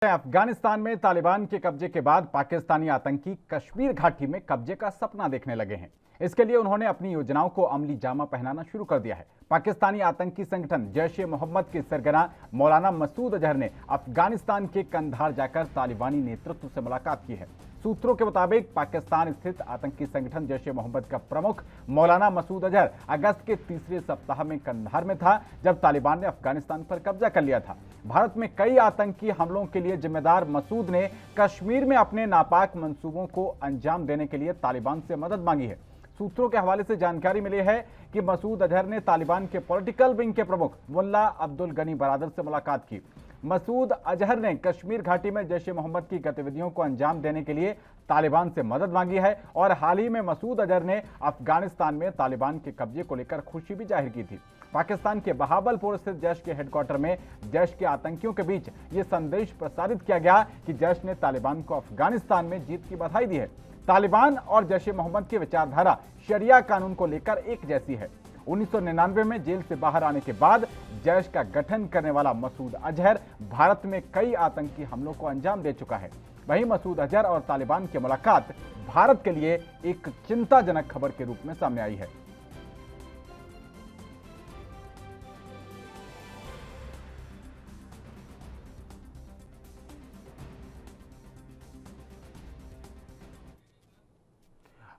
अफगानिस्तान में तालिबान के कब्जे के बाद पाकिस्तानी आतंकी कश्मीर घाटी में कब्जे का सपना देखने लगे हैं। इसके लिए उन्होंने अपनी योजनाओं को अमली जामा पहनाना शुरू कर दिया है। पाकिस्तानी आतंकी संगठन जैश-ए-मोहम्मद के सरगना मौलाना मसूद अजहर ने अफगानिस्तान के कंधार जाकर तालिबानी नेतृत्व से मुलाकात की है। सूत्रों के मुताबिक पाकिस्तान स्थित आतंकी संगठन जैश-ए-मोहम्मद का प्रमुख मौलाना मसूद अजहर अगस्त के तीसरे सप्ताह में कंधार में था, जब तालिबान ने अफगानिस्तान पर कब्जा कर लिया था। भारत में कई आतंकी हमलों के लिए जिम्मेदार मसूद ने कश्मीर में अपने नापाक मंसूबों को अंजाम देने के लिए तालिबान से मदद मांगी है। सूत्रों के हवाले से जानकारी मिली है कि मसूद अजहर ने तालिबान के पॉलिटिकल विंग के प्रमुख मुल्ला अब्दुल गनी बरादर से मुलाकात की। मसूद अजहर ने कश्मीर घाटी में जैश-ए-मोहम्मद की गतिविधियों को अंजाम देने के लिए तालिबान से मदद मांगी है और हाल ही में मसूद अजहर ने अफगानिस्तान में तालिबान के कब्जे को लेकर खुशी भी जाहिर की थी। पाकिस्तान के बहावलपुर स्थित जैश के हेडक्वार्टर में जैश के आतंकियों के बीच ये संदेश प्रसारित किया गया कि जैश ने तालिबान को अफगानिस्तान में जीत की बधाई दी है। तालिबान और जैश-ए-मोहम्मद की विचारधारा शरिया कानून को लेकर एक जैसी है। 1999 में जेल से बाहर आने के बाद जैश का गठन करने वाला मसूद अजहर भारत में कई आतंकी हमलों को अंजाम दे चुका है। वहीं मसूद अजहर और तालिबान की मुलाकात भारत के लिए एक चिंताजनक खबर के रूप में सामने आई है।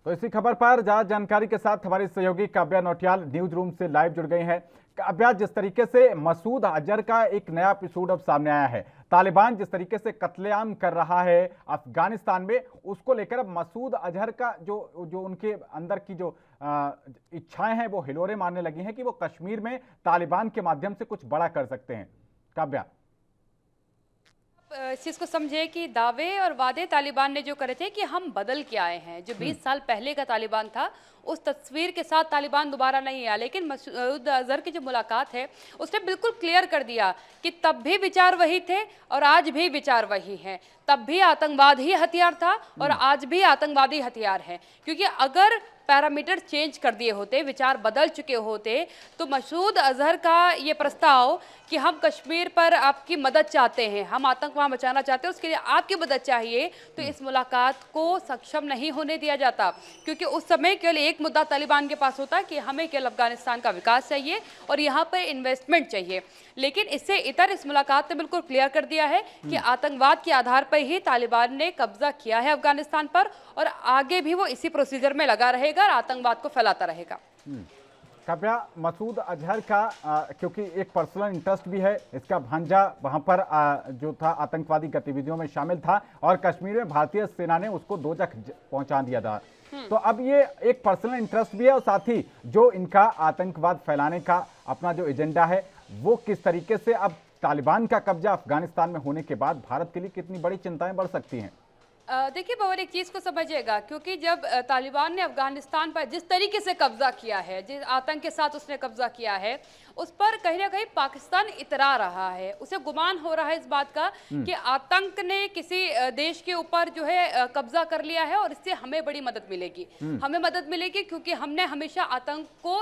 तो इसी खबर पर ज्यादा जानकारी के साथ हमारी सहयोगी काव्या नौटियाल न्यूज रूम से लाइव जुड़ गई हैं। काव्या, जिस तरीके से मसूद अजहर का एक नया एपिसोड अब सामने आया है, तालिबान जिस तरीके से कत्लेआम कर रहा है अफगानिस्तान में, उसको लेकर अब मसूद अजहर का जो उनके अंदर की जो इच्छाएं हैं वो हिलोरे मारने लगी हैं कि वो कश्मीर में तालिबान के माध्यम से कुछ बड़ा कर सकते हैं। काव्या, इस चीज़ को समझे कि दावे और वादे तालिबान ने जो करे थे कि हम बदल के आए हैं, जो 20 साल पहले का तालिबान था उस तस्वीर के साथ तालिबान दोबारा नहीं आया। लेकिन मसूद अजहर की जो मुलाकात है उसने बिल्कुल क्लियर कर दिया कि तब भी विचार वही थे और आज भी विचार वही हैं। तब भी आतंकवाद ही हथियार था और आज भी आतंकवादी हथियार है, क्योंकि अगर पैरामीटर चेंज कर दिए होते, विचार बदल चुके होते, तो मसूद अजहर का ये प्रस्ताव कि हम कश्मीर पर आपकी मदद चाहते हैं, हम आतंक वहाँ बचाना चाहते हैं, उसके लिए आपकी मदद चाहिए, तो इस मुलाकात को सक्षम नहीं होने दिया जाता। क्योंकि उस समय केवल एक मुद्दा तालिबान के पास होता कि हमें केवल अफगानिस्तान का विकास चाहिए और यहाँ पर इन्वेस्टमेंट चाहिए। लेकिन इससे इतर इस मुलाकात ने बिल्कुल क्लियर कर दिया है कि आतंकवाद के आधार पर ही तालिबान ने कब्जा किया है अफगानिस्तान पर और आगे भी वो इसी प्रोसीजर में लगा रहेगा और आतंकवाद को फैलाता रहेगा। काव्या, मसूद अजहर का क्योंकि एक पर्सनल इंटरेस्ट भी है, इसका भांजा वहां पर जो था आतंकवादी गतिविधियों में शामिल था और कश्मीर में भारतीय सेना ने उसको दोजख पहुंचा दिया था। तो अब ये एक पर्सनल इंटरेस्ट भी है और साथ ही जो इनका आतंकवाद फैलाने का अपना जो एजेंडा है वो किस तरीके से अब तालिबान का कब्जा अफगानिस्तान में होने के बाद भारत के लिए कितनी बड़ी चिंताएं बढ़ सकती हैं। देखिए बाबर, एक चीज़ को समझिएगा, क्योंकि जब तालिबान ने अफगानिस्तान पर जिस तरीके से कब्जा किया है, जिस आतंक के साथ उसने कब्जा किया है, उस पर कहीं ना कहीं पाकिस्तान इतरा रहा है। उसे गुमान हो रहा है इस बात का कि आतंक ने किसी देश के ऊपर जो है कब्जा कर लिया है और इससे हमें बड़ी मदद मिलेगी। हमें मदद मिलेगी क्योंकि हमने हमेशा आतंक को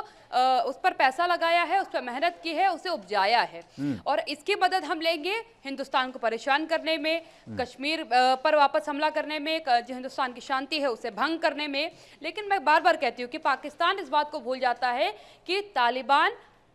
उस पर पैसा लगाया है, उस पर मेहनत की है, उसे उपजाया है और इसकी मदद हम लेंगे हिंदुस्तान को परेशान करने में, कश्मीर पर वापस हमला करने में, जो हिंदुस्तान की शांति है उसे भंग करने में। लेकिन मैं बार बार कहती हूँ कि पाकिस्तान इस बात को भूल जाता है कि तालिबान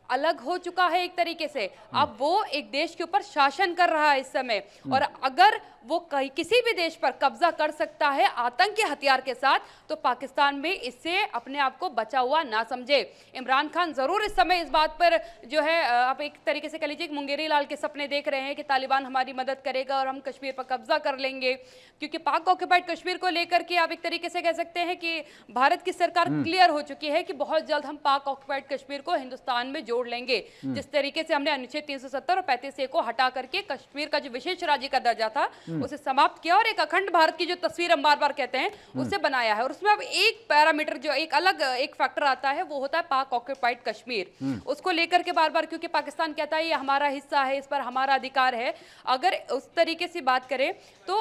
अलग हो चुका है एक तरीके से। अब वो एक देश के ऊपर शासन कर रहा है इस समय और अगर वो किसी भी देश पर कब्जा कर सकता है आतंकी हथियार के साथ, तो पाकिस्तान भी इससे अपने आप को बचा हुआ ना समझे। इमरान खान जरूर इस समय इस बात पर जो है आप एक तरीके से कह लीजिए मुंगेरी लाल के सपने देख रहे हैं कि तालिबान हमारी मदद करेगा और हम कश्मीर पर कब्जा कर लेंगे, क्योंकि पाक ऑक्यूपाइड कश्मीर को लेकर के आप एक तरीके से कह सकते हैं कि भारत की सरकार क्लियर हो चुकी है कि बहुत जल्द हम पाक ऑक्यूपाइड कश्मीर को हिंदुस्तान में जोड़ लेंगे। जिस तरीके से हमने अनुच्छेद 370 और 35A को हटा करके कश्मीर का जो विशेष राज्य का दर्जा था उसे समाप्त किया और एक अखंड भारत की जो तस्वीर हम बार बार कहते हैं उसे बनाया है। और उसमें अब एक पैरामीटर जो एक अलग एक फैक्टर आता है वो होता है पाक ऑक्यूपाइड कश्मीर। उसको लेकर के बार बार, क्योंकि पाकिस्तान कहता है ये हमारा हिस्सा है, इस पर हमारा अधिकार है। अगर उस तरीके से बात करें तो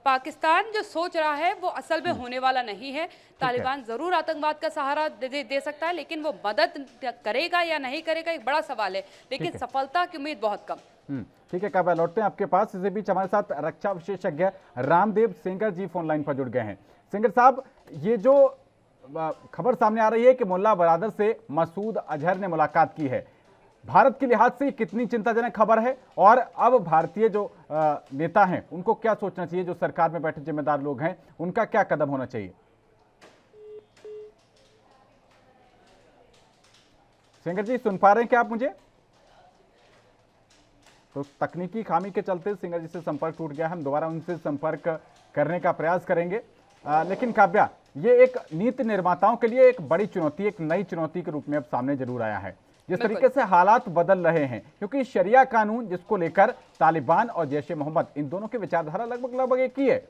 पाकिस्तान जो सोच रहा है वो असल में होने वाला नहीं है। तालिबान जरूर आतंकवाद का सहारा दे सकता है, लेकिन वो मदद करेगा या नहीं करेगा एक बड़ा सवाल है, लेकिन सफलता की उम्मीद बहुत कम। ठीक है काव्या, लौटते हैं आपके पास। इसी बीच हमारे साथ रक्षा विशेषज्ञ रामदेव सेंगर जी फोन लाइन पर जुड़ गए हैं। सेंगर साहब, ये जो खबर सामने आ रही है कि मुल्ला बरादर से मसूद अजहर ने मुलाकात की है, भारत के लिहाज से कितनी चिंताजनक खबर है? और अब भारतीय जो नेता हैं उनको क्या सोचना चाहिए, जो सरकार में बैठे जिम्मेदार लोग हैं उनका क्या कदम होना चाहिए? सेंगर जी, सुन पा रहे हैं क्या आप मुझे? तो तकनीकी खामी के चलते सिंगर जी से संपर्क टूट गया। हम दोबारा उनसे संपर्क करने का प्रयास करेंगे। लेकिन काव्या, ये एक नीति निर्माताओं के लिए एक बड़ी चुनौती, एक नई चुनौती के रूप में अब सामने जरूर आया है। जिस तरीके से हालात बदल रहे हैं, क्योंकि शरिया कानून जिसको लेकर तालिबान और जैश-ए मोहम्मद इन दोनों की विचारधारा लगभग एक ही है।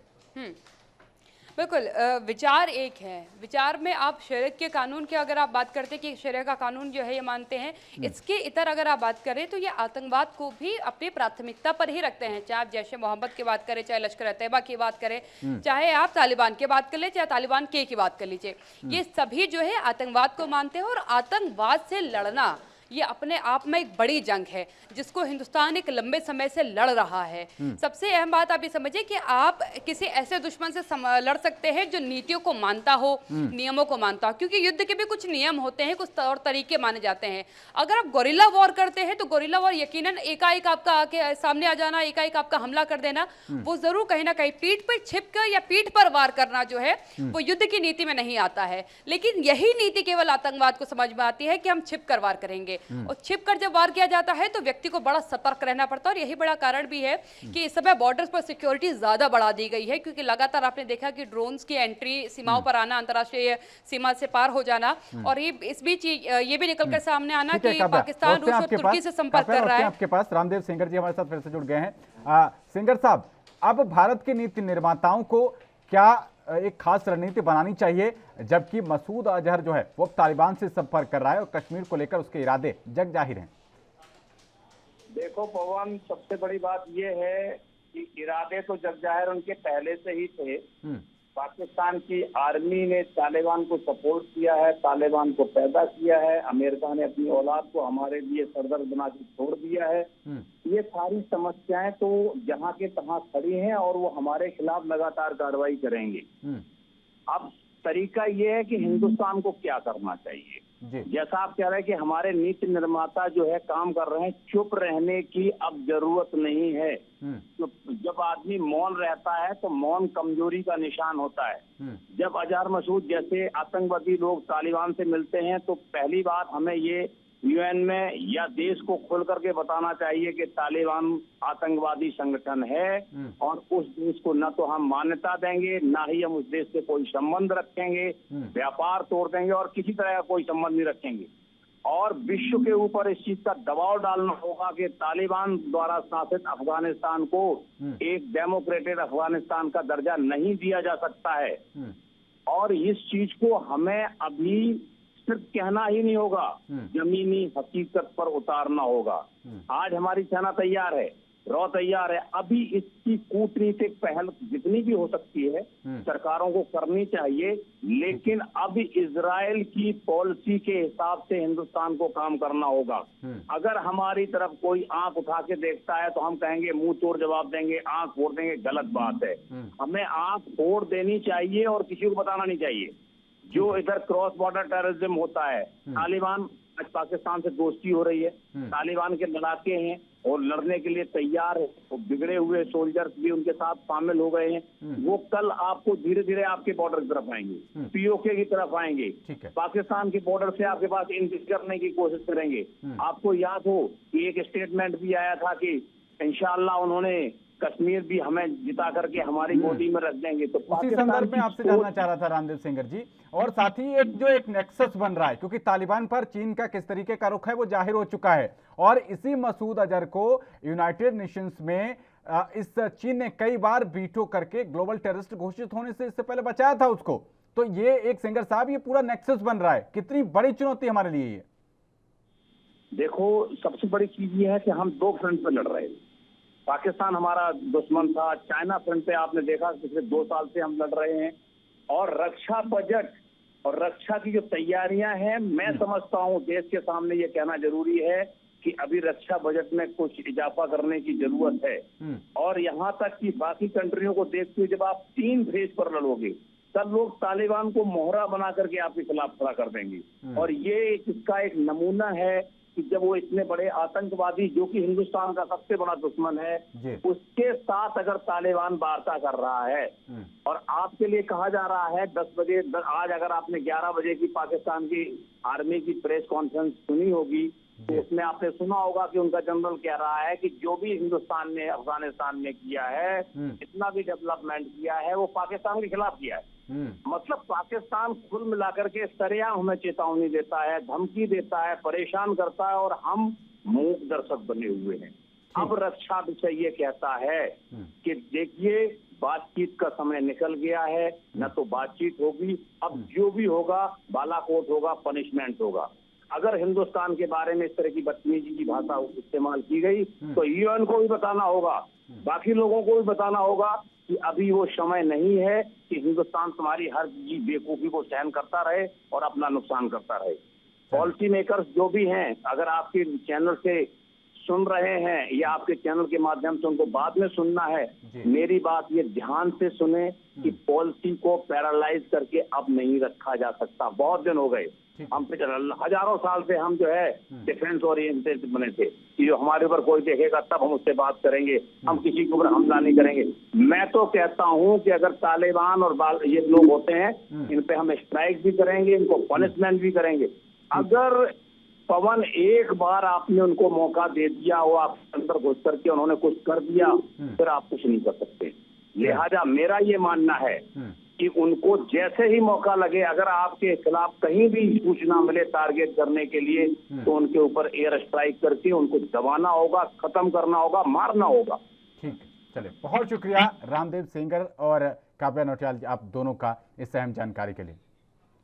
बिल्कुल, विचार एक है। विचार में आप शरीयत के कानून की अगर आप बात करते हैं कि शरीयत का कानून जो है ये मानते हैं, इसके इतर अगर आप बात करें तो ये आतंकवाद को भी अपनी प्राथमिकता पर ही रखते हैं। चाहे आप जैश ए मोहम्मद की बात करें, चाहे लश्कर ए तैयबा की बात करें, चाहे आप तालिबान की बात कर ले, चाहे तालिबान के की बात कर लीजिए, ये सभी जो है आतंकवाद को मानते हैं। और आतंकवाद से लड़ना ये अपने आप में एक बड़ी जंग है जिसको हिंदुस्तान एक लंबे समय से लड़ रहा है। सबसे अहम बात आप ये समझिए कि आप किसी ऐसे दुश्मन से लड़ सकते हैं जो नीतियों को मानता हो, नियमों को मानता हो, क्योंकि युद्ध के भी कुछ नियम होते हैं, कुछ तौर तरीके माने जाते हैं। अगर आप गोरिल्ला वॉर करते हैं तो गोरिल्ला वॉर यकीनन एकाएक आपका आके सामने आ जाना, एकाएक आपका हमला कर देना, वो जरूर कहीं ना कहीं पीठ पर छिपकर या पीठ पर वार करना जो है वो युद्ध की नीति में नहीं आता है। लेकिन यही नीति केवल आतंकवाद को समझ में आती है कि हम छिप कर वार करेंगे। और छिप कर जब वार किया जाता है तो व्यक्ति को बड़ा सतर्क रहना पड़ता है। और यही बड़ा कारण भी है कि इस समय बॉर्डर्स पर सिक्योरिटी ज्यादा बढ़ा दी गई है, क्योंकि लगातार आपने देखा कि ड्रोन्स की एंट्री सीमाओं पर आना, अंतर्राष्ट्रीय सीमा से पार हो जाना, और ये इस बीच ये भी निकलकर सामने आना कि पाकिस्तान रूस और तुर्की से संपर्क कर रहा है। आपके पास रामदेव सेंगर जी हमारे साथ फिर से जुड़ गए हैं। सेंगर साहब, अब भारत के नीति निर्माताओं को क्या एक खास रणनीति बनानी चाहिए, जबकि मसूद अजहर जो है वो तालिबान से संपर्क कर रहा है और कश्मीर को लेकर उसके इरादे जग जाहिर हैं? देखो पवन, सबसे बड़ी बात यह है कि इरादे तो जग जाहिर उनके पहले से ही थे। पाकिस्तान की आर्मी ने तालिबान को सपोर्ट किया है, तालिबान को पैदा किया है, अमेरिका ने अपनी औलाद को हमारे लिए सरदर्द बना के छोड़ दिया है। ये सारी समस्याएं तो जहां के तहां खड़ी हैं और वो हमारे खिलाफ लगातार कार्रवाई करेंगे। अब तरीका ये है कि हिंदुस्तान को क्या करना चाहिए। जैसा आप कह रहे हैं कि हमारे नीति निर्माता जो है काम कर रहे हैं, चुप रहने की अब जरूरत नहीं है। तो जब आदमी मौन रहता है तो मौन कमजोरी का निशान होता है। जब अजहर मसूद जैसे आतंकवादी लोग तालिबान से मिलते हैं तो पहली बात हमें ये यूएन में या देश को खोल करके बताना चाहिए कि तालिबान आतंकवादी संगठन है, और उस देश को न तो हम मान्यता देंगे, ना ही हम उस देश से कोई संबंध रखेंगे, व्यापार तोड़ देंगे और किसी तरह का कोई संबंध नहीं रखेंगे। और विश्व के ऊपर इस चीज का दबाव डालना होगा कि तालिबान द्वारा शासित अफगानिस्तान को एक डेमोक्रेटेड अफगानिस्तान का दर्जा नहीं दिया जा सकता है। और इस चीज को हमें अभी सिर्फ कहना ही नहीं होगा, जमीनी हकीकत पर उतारना होगा। आज हमारी सेना तैयार है, रॉ तैयार है। अभी इसकी कूटनीतिक पहल जितनी भी हो सकती है सरकारों को करनी चाहिए, लेकिन अब इजराइल की पॉलिसी के हिसाब से हिंदुस्तान को काम करना होगा। अगर हमारी तरफ कोई आंख उठा के देखता है तो हम कहेंगे, मुंह तोड़ जवाब देंगे, आंख फोड़ देंगे, गलत बात है। हमें आंख फोड़ देनी चाहिए और किसी को बताना नहीं चाहिए। जो इधर क्रॉस बॉर्डर टेररिज्म होता है, तालिबान आज पाकिस्तान से दोस्ती हो रही है, तालिबान के लड़ाके हैं और लड़ने के लिए तैयार है, तो बिगड़े हुए सोल्जर्स भी उनके साथ शामिल हो गए हैं। वो कल आपको धीरे धीरे आपके बॉर्डर की तरफ आएंगे, पीओके की तरफ आएंगे, पाकिस्तान के बॉर्डर से आपके पास एंट्री करने की कोशिश करेंगे। आपको याद हो कि एक स्टेटमेंट भी आया था कि इंशाअल्लाह उन्होंने कश्मीर भी हमें जिता करके हमारी गोदी में रख देंगे। तो उसी संदर्भ में आपसे जानना चाह रहा था रामदेव सेंगर जी, और साथ ही एक नेक्सस बन रहा है, क्योंकि तालिबान पर चीन का किस तरीके का रुख है वो जाहिर हो चुका है, और इसी मसूद अजहर को यूनाइटेड नेशंस में इस चीन ने कई बार वीटो करके ग्लोबल टेररिस्ट घोषित होने से इससे पहले बचाया था उसको। तो ये एक सेंगर साहब, ये पूरा नेक्सस बन रहा है, कितनी बड़ी चुनौती हमारे लिए ये? देखो, सबसे बड़ी चीज ये है कि हम दो फ्रंट पर लड़ रहे हैं। पाकिस्तान हमारा दुश्मन था, चाइना फ्रंट पे आपने देखा पिछले 2 साल से हम लड़ रहे हैं। और रक्षा बजट और रक्षा की जो तैयारियां हैं, मैं समझता हूं देश के सामने ये कहना जरूरी है कि अभी रक्षा बजट में कुछ इजाफा करने की जरूरत है। और यहाँ तक कि बाकी कंट्रियों को देखते हुए जब आप 3 फेज पर लड़ोगे तब लोग तालिबान को मोहरा बना करके आपके खिलाफ खड़ा कर देंगे। और ये इसका एक नमूना है कि जब वो इतने बड़े आतंकवादी जो कि हिंदुस्तान का सबसे बड़ा दुश्मन है उसके साथ अगर तालिबान वार्ता कर रहा है। और आपके लिए कहा जा रहा है 10 बजे, आज अगर आपने 11 बजे की पाकिस्तान की आर्मी की प्रेस कॉन्फ्रेंस सुनी होगी तो उसमें आपने सुना होगा कि उनका जनरल कह रहा है कि जो भी हिंदुस्तान ने अफगानिस्तान में किया है, जितना भी डेवलपमेंट किया है वो पाकिस्तान के खिलाफ किया है। मतलब पाकिस्तान कुल मिलाकर के सरेआम हमें चेतावनी देता है, धमकी देता है, परेशान करता है और हम मूक दर्शक बने हुए हैं। अब रक्षा विषय ये कहता है कि देखिए बातचीत का समय निकल गया है, न तो बातचीत होगी, अब जो भी होगा बालाकोट होगा, पनिशमेंट होगा। अगर हिंदुस्तान के बारे में इस तरह की बदतमीजी की भाषा इस्तेमाल की गई तो यूएन को भी बताना होगा, बाकी लोगों को भी बताना होगा कि अभी वो समय नहीं है कि हिंदुस्तान तुम्हारी हर बेवकूफी को सहन करता रहे और अपना नुकसान करता रहे। पॉलिसी मेकर्स जो भी हैं, अगर आपके चैनल से सुन रहे हैं या आपके चैनल के माध्यम से उनको बाद में सुनना है, मेरी बात ये ध्यान से सुने कि पॉलिसी को पैरालाइज करके अब नहीं रखा जा सकता। बहुत दिन हो गए, हम हजारों साल से हम जो है डिफेंस ओरिएंटेड बने थे कि जो हमारे ऊपर कोई देखेगा तब हम उससे बात करेंगे, हम किसी के ऊपर हमला नहीं करेंगे। मैं तो कहता हूं कि अगर तालिबान और ये लोग होते हैं इन पे हम स्ट्राइक भी करेंगे, इनको पनिशमेंट भी करेंगे। अगर पवन एक बार आपने उनको मौका दे दिया, वो आपके अंदर घुस करके उन्होंने कुछ कर दिया, फिर आप कुछ नहीं कर सकते। लिहाजा मेरा ये मानना है कि उनको जैसे ही मौका लगे, अगर आपके खिलाफ कहीं भी सूचना मिले टारगेट करने के लिए, तो उनके ऊपर एयर स्ट्राइक करके उनको दबाना होगा, खत्म करना होगा, मारना होगा। ठीक, चलिए, बहुत शुक्रिया रामदेव सेंगर और काव्या नौटियाल आप दोनों का इस अहम जानकारी के लिए।